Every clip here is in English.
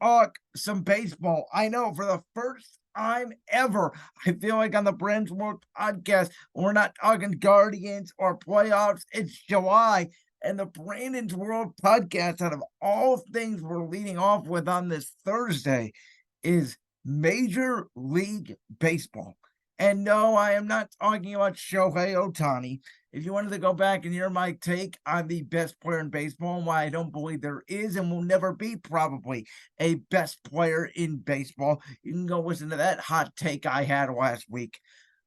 talk some baseball. I know for the first time ever, I feel like on the Brands World podcast, we're not talking Guardians or playoffs. It's July. And the Brandon's World podcast, out of all things we're leading off with on this Thursday, is Major League Baseball. And no, I am not talking about Shohei Ohtani. If you wanted to go back and hear my take on the best player in baseball and why I don't believe there is and will never be probably a best player in baseball, you can go listen to that hot take I had last week.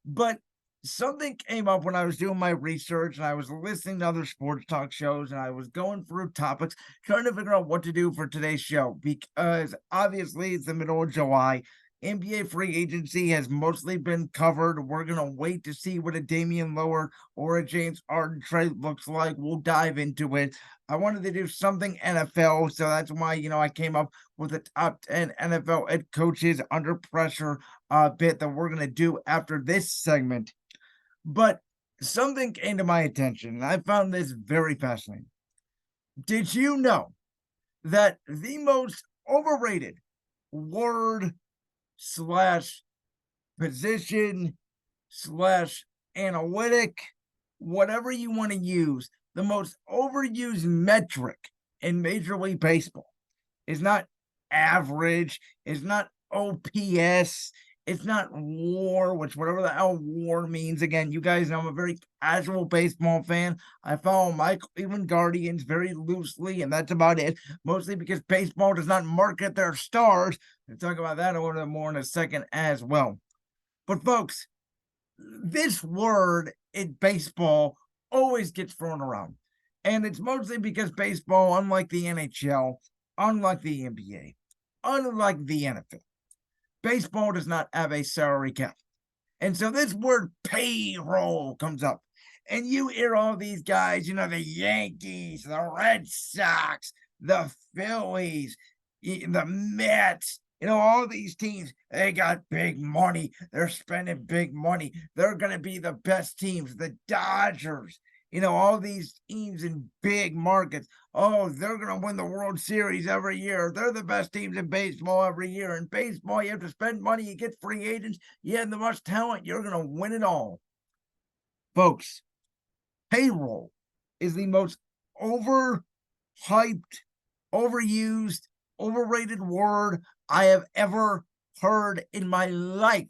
But something came up when I was doing my research and I was listening to other sports talk shows and I was going through topics, trying to figure out what to do for today's show because obviously it's the middle of July. NBA free agency has mostly been covered. We're going to wait to see what a Damian Lillard or a James Harden trade looks like. We'll dive into it. I wanted to do something NFL, so that's why, I came up with the top 10 NFL head coaches under pressure bit that we're going to do after this segment. But something came to my attention, and I found this very fascinating. Did you know that the most overrated word slash position slash analytic, whatever you want to use, the most overused metric in Major League Baseball is not average, is not OPS, it's not WAR, which whatever the hell WAR means. Again, you guys know I'm a very casual baseball fan. I follow my Cleveland Guardians very loosely, and that's about it. Mostly because baseball does not market their stars. We'll talk about that a little bit more in a second as well. But folks, this word in baseball always gets thrown around. And it's mostly because baseball, unlike the NHL, unlike the NBA, unlike the NFL, baseball does not have a salary cap. And so this word payroll comes up. And you hear all these guys, the Yankees, the Red Sox, the Phillies, the Mets, all these teams, they got big money. They're spending big money. They're going to be the best teams, the Dodgers, all these teams in big markets. Oh, they're going to win the World Series every year. They're the best teams in baseball every year. In baseball, you have to spend money. You get free agents. You have the much talent. You're going to win it all. Folks, payroll is the most overhyped, overused, overrated word I have ever heard in my life.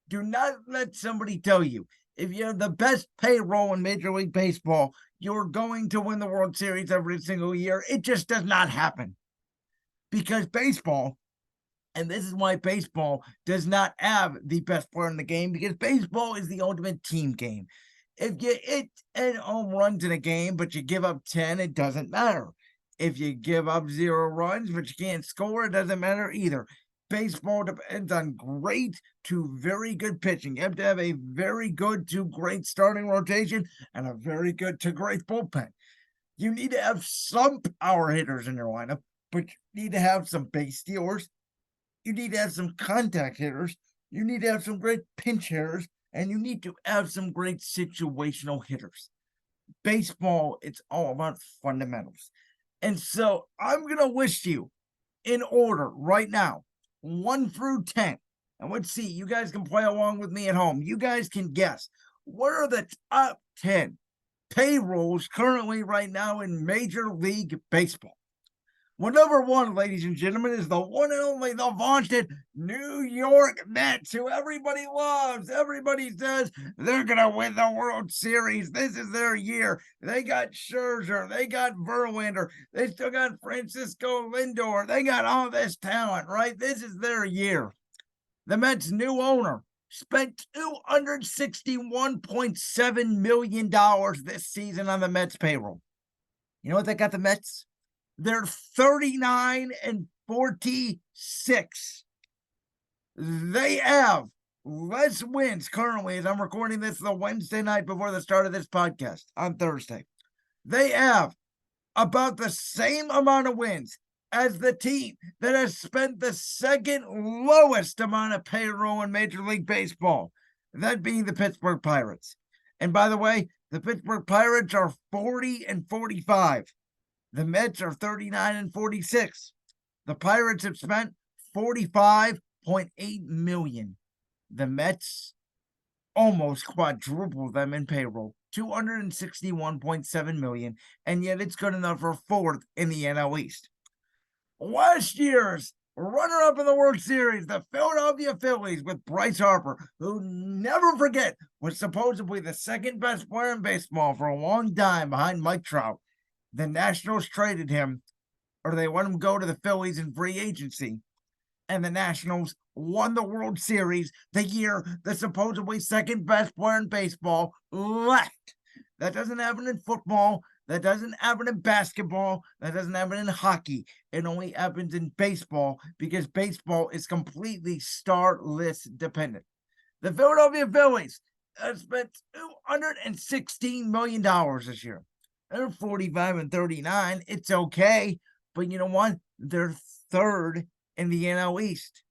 Do not let somebody tell you if you have the best payroll in Major League Baseball, you're going to win the World Series every single year. It just does not happen. Because baseball, and this is why baseball does not have the best player in the game, because baseball is the ultimate team game. If you hit 10 home runs in a game, but you give up 10, it doesn't matter. If you give up 0 runs, but you can't score, it doesn't matter either. Baseball depends on great to very good pitching. You have to have a very good to great starting rotation and a very good to great bullpen. You need to have some power hitters in your lineup, but you need to have some base stealers. You need to have some contact hitters. You need to have some great pinch hitters, and you need to have some great situational hitters. Baseball, it's all about fundamentals. And so I'm going to list you in order right now, 1 through 10. And let's see, you guys can play along with me at home. You guys can guess. What are the top 10 payrolls currently right now in Major League Baseball? Well, number 1, ladies and gentlemen, is the one and only, the vaunted New York Mets, who everybody loves. Everybody says they're going to win the World Series. This is their year. They got Scherzer. They got Verlander. They still got Francisco Lindor. They got all this talent, right? This is their year. The Mets' new owner spent $261.7 million this season on the Mets payroll. You know what they got the Mets? They're 39-46. They have less wins currently, as I'm recording this the Wednesday night before the start of this podcast on Thursday. They have about the same amount of wins as the team that has spent the second lowest amount of payroll in Major League Baseball, that being the Pittsburgh Pirates. And by the way, the Pittsburgh Pirates are 40-45. The Mets are 39-46. The Pirates have spent 45.8 million. The Mets almost quadruple them in payroll, 261.7 million, and yet it's good enough for fourth in the NL East. Last year's runner-up in the World Series, the Philadelphia Phillies, with Bryce Harper, who, never forget, was supposedly the second best player in baseball for a long time behind Mike Trout. The Nationals traded him, or they let him go to the Phillies in free agency, and the Nationals won the World Series the year the supposedly second best player in baseball left. That doesn't happen in football. That doesn't happen in basketball. That doesn't happen in hockey. It only happens in baseball because baseball is completely star-less dependent. The Philadelphia Phillies have spent $216 million this year. They're 45-39. It's okay. But you know what? They're third in the NL East.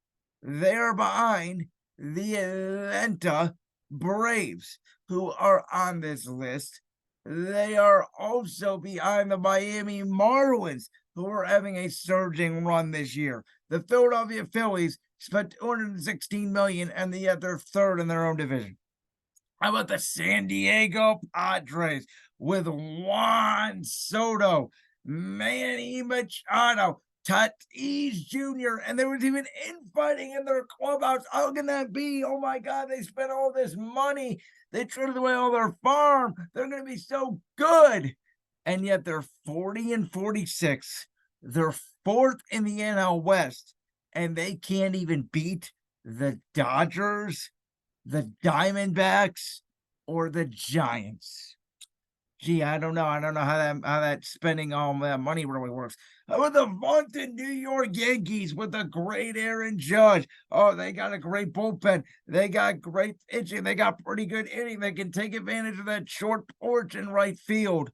They're behind the Atlanta Braves, who are on this list. They are also behind the Miami Marlins, who are having a surging run this year. The Philadelphia Phillies spent $216 million, and yet they're third in their own division. How about the San Diego Padres with Juan Soto, Manny Machado, Tatis Jr., and there was even infighting in their clubhouse. How can that be? Oh my God, they spent all this money. They traded away all their farm. They're going to be so good. And yet they're 40-46. They're fourth in the NL West, and they can't even beat the Dodgers, the Diamondbacks, or the Giants. Gee, I don't know. I don't know how that spending all that money really works. How about the vaunted New York Yankees with the great Aaron Judge? Oh, they got a great bullpen. They got great pitching. They got pretty good hitting. They can take advantage of that short porch in right field.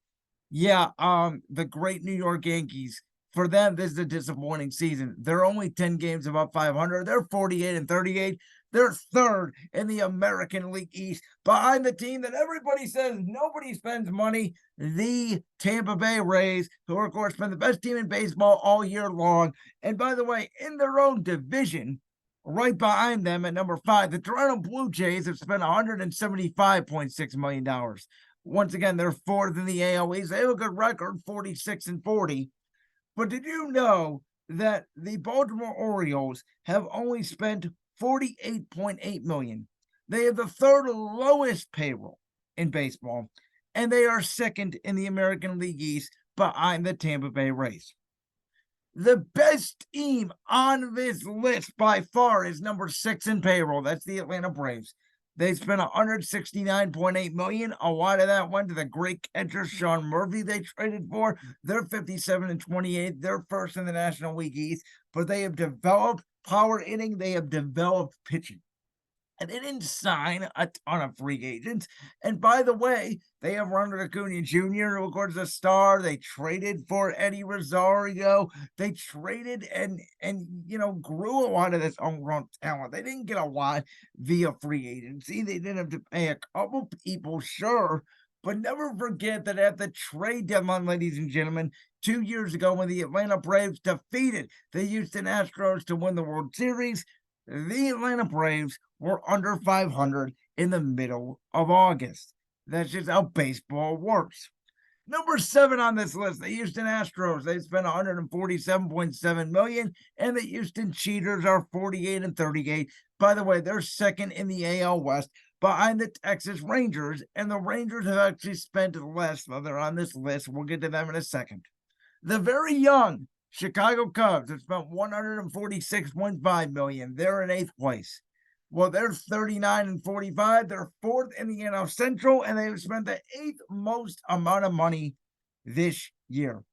Yeah, the great New York Yankees. For them, this is a disappointing season. They're only 10 games above 500. They're 48-38. They're third in the American League East, behind the team that everybody says nobody spends money, the Tampa Bay Rays, who are, of course, been the best team in baseball all year long. And by the way, in their own division, right behind them at number 5, the Toronto Blue Jays have spent $175.6 million. Once again, they're fourth in the AL East. They have a good record, 46-40. But did you know that the Baltimore Orioles have only spent $48.8 million? They have the third lowest payroll in baseball, and they are second in the American League East behind the Tampa Bay Rays. The best team on this list by far is number 6 in payroll. That's the Atlanta Braves. They spent $169.8 million. A lot of that went to the great catcher Sean Murphy they traded for. They're 57-28. They're first in the National League East, but they have developed power hitting. They have developed pitching. And they didn't sign a ton of free agents. And by the way, they have Ronald Acuna Jr., who, of course, is a star. They traded for Eddie Rosario. They traded and grew a lot of this homegrown talent. They didn't get a lot via free agency. They didn't have to pay a couple people, sure. But never forget that at the trade deadline, ladies and gentlemen, 2 years ago when the Atlanta Braves defeated the Houston Astros to win the World Series, the Atlanta Braves were under 500 in the middle of August. That's just how baseball works. Number 7 on this list, the Houston Astros. They spent $147.7 million, and the Houston Cheaters are 48-38. By the way, they're second in the AL West behind the Texas Rangers, and the Rangers have actually spent less. They're on this list. We'll get to them in a second. The very young Chicago Cubs have spent $146.5 million. They're in 8th place. Well, they're 39-45. They're 4th in the NL Central, and they've spent the 8th most amount of money this year.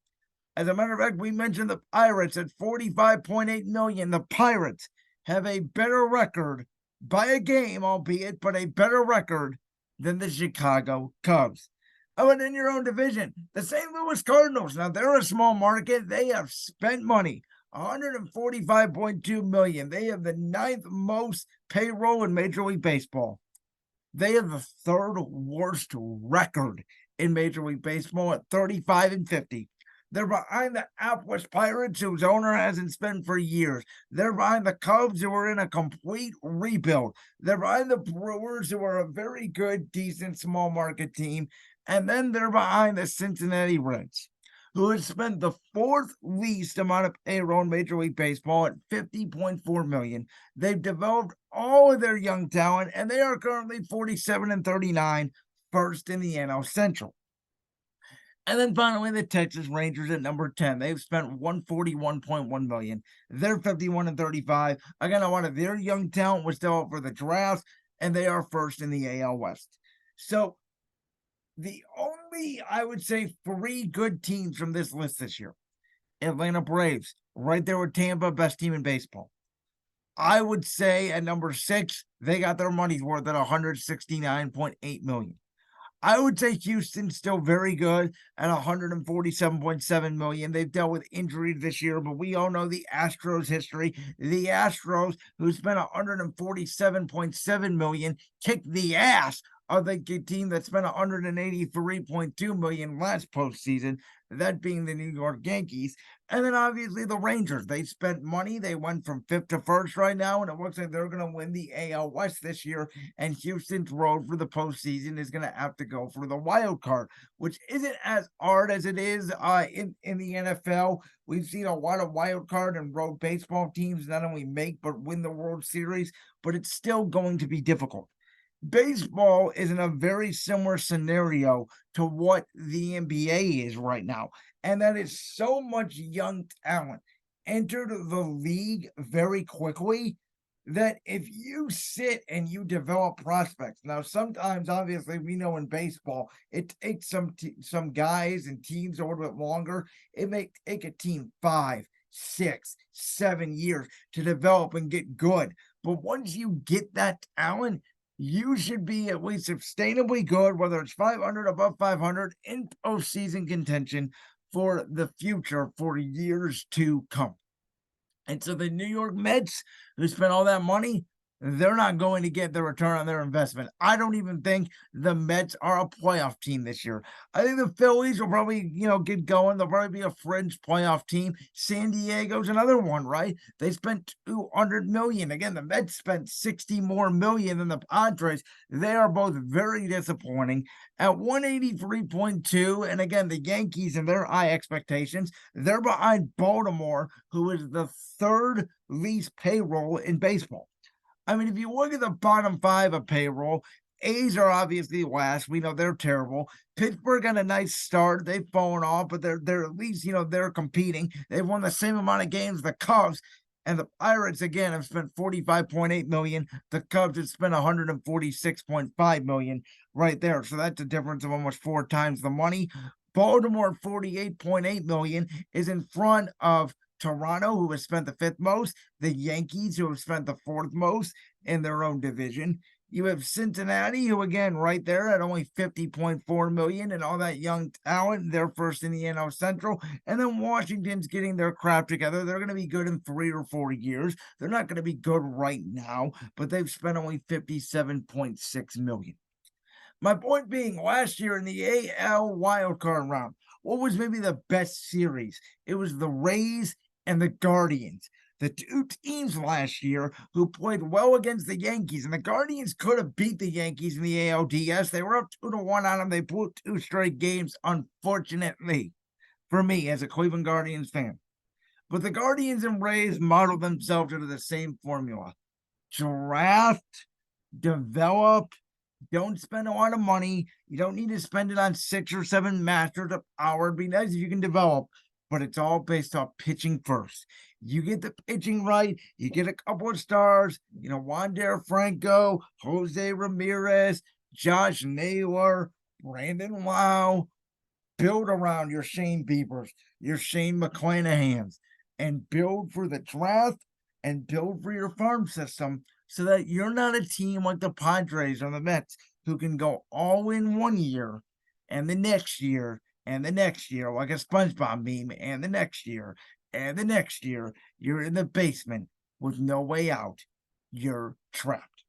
As a matter of fact, we mentioned the Pirates at $45.8 million. The Pirates have a better record by a game, albeit, but a better record than the Chicago Cubs. Oh, and in your own division, the St. Louis Cardinals. Now, they're a small market. They have spent money, $145.2 million. They have the 9th most payroll in Major League Baseball. They have the 3rd worst record in Major League Baseball at 35-50. They're behind the Apple's Pirates, whose owner hasn't spent for years. They're behind the Cubs, who are in a complete rebuild. They're behind the Brewers, who are a very good, decent, small market team. And then they're behind the Cincinnati Reds, who has spent the fourth least amount of payroll in Major League Baseball at $50.4 million. They've developed all of their young talent, and they are currently 47-39, first in the NL Central. And then finally, the Texas Rangers at number 10. They've spent $141.1 million. They're 51-35. Again, a lot of their young talent was still up for the draft, and they are first in the AL West. So the only, I would say, three good teams from this list this year: Atlanta Braves, right there with Tampa, best team in baseball. I would say at number 6, they got their money's worth at $169.8 million. I would say Houston's still very good at $147.7 million. They've dealt with injuries this year, but we all know the Astros history. The Astros, who spent $147.7 million, kicked the ass of the team that spent $183.2 million last postseason, that being the New York Yankees. And then obviously the Rangers. They spent money. They went from 5th to 1st right now, and it looks like they're going to win the AL West this year. And Houston's road for the postseason is going to have to go for the wild card, which isn't as hard as it is in the NFL. We've seen a lot of wild card and road baseball teams not only make but win the World Series, but it's still going to be difficult. Baseball is in a very similar scenario to what the NBA is right now, and that is so much young talent entered the league very quickly that if you sit and you develop prospects, now sometimes obviously we know in baseball it takes some guys and teams a little bit longer. It may take a team 5, 6, 7 years to develop and get good, but once you get that talent, you should be at least sustainably good, whether it's 500, above 500, in postseason contention for the future, for years to come. And so the New York Mets, who spent all that money, they're not going to get the return on their investment. I don't even think the Mets are a playoff team this year. I think the Phillies will probably, get going. They'll probably be a fringe playoff team. San Diego's another one, right? They spent $200 million. Again, the Mets spent $60 more million than the Padres. They are both very disappointing. At 183.2, and again, the Yankees and their high expectations, they're behind Baltimore, who is the third least payroll in baseball. I mean, if you look at the bottom 5 of payroll, A's are obviously last. We know they're terrible. Pittsburgh got a nice start. They've fallen off, but they're at least, they're competing. They've won the same amount of games the Cubs. And the Pirates, again, have spent $45.8 million. The Cubs have spent $146.5 million right there. So that's a difference of almost 4 times the money. Baltimore, $48.8 million, is in front of Toronto, who has spent the 5th most, the Yankees, who have spent the 4th most in their own division. You have Cincinnati, who again, right there at only $50.4 million, and all that young talent. They're first in the NL Central. And then Washington's getting their crap together. They're going to be good in 3 or 4 years. They're not going to be good right now, but they've spent only $57.6 million. My point being, last year in the AL wildcard round, what was maybe the best series? It was the Rays and the Guardians, the 2 teams last year who played well against the Yankees. And the Guardians could have beat the Yankees in the ALDS. They were up 2-1 on them. They blew 2 straight games, unfortunately, for me as a Cleveland Guardians fan. But the Guardians and Rays modeled themselves into the same formula: draft, develop, don't spend a lot of money. You don't need to spend it on 6 or 7 masters of power. It'd be nice if you can develop, but it's all based off pitching first. You get the pitching right, you get a couple of stars, Wander Franco, Jose Ramirez, Josh Naylor, Brandon Lau. Build around your Shane Biebers, your Shane McClanahans, and build for the draft and build for your farm system, so that you're not a team like the Padres or the Mets who can go all in one year and the next year and the next year, like a SpongeBob meme, and the next year and the next year. You're in the basement with no way out. You're trapped.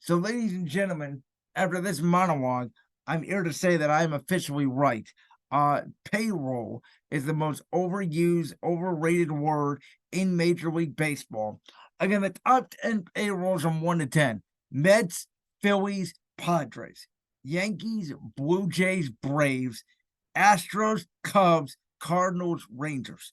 So, ladies and gentlemen, after this monologue, I'm here to say that I'm officially right. Payroll is the most overused, overrated word in Major League Baseball. Again, the top 10 payrolls from 1 to 10. Mets, Phillies, Padres, Yankees, Blue Jays, Braves, Astros, Cubs, Cardinals, Rangers.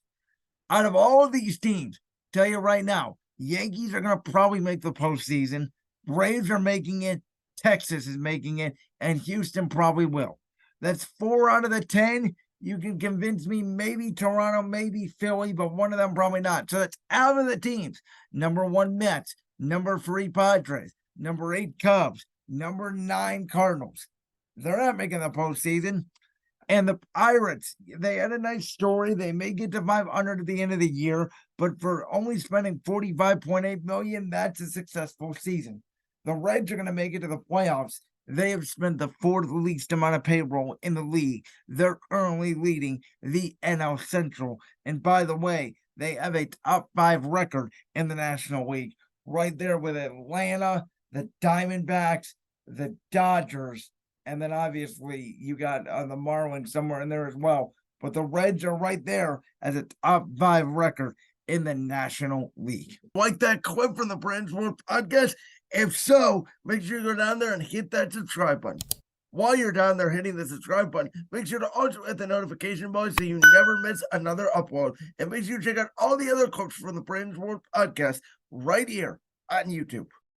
Out of all of these teams, tell you right now, Yankees are going to probably make the postseason. Braves are making it. Texas is making it. And Houston probably will. That's 4 out of the 10. You can convince me maybe Toronto, maybe Philly, but one of them probably not. So that's out of the teams. Number 1, Mets. Number 3, Padres. Number 8, Cubs. Number 9, Cardinals. They're not making the postseason. And the Pirates, they had a nice story. They may get to 500 at the end of the year, but for only spending $45.8 million, that's a successful season. The Reds are going to make it to the playoffs. They have spent the 4th least amount of payroll in the league. They're currently leading the NL Central. And by the way, they have a top 5 record in the National League, right there with Atlanta, the Diamondbacks, the Dodgers, and then obviously you got the Marlins somewhere in there as well. But the Reds are right there as a top 5 record in the National League. Like that clip from the Brands World podcast? If so, make sure you go down there and hit that subscribe button. While you're down there hitting the subscribe button, make sure to also hit the notification bell so you never miss another upload. And make sure you check out all the other clips from the Brands World podcast right here on YouTube.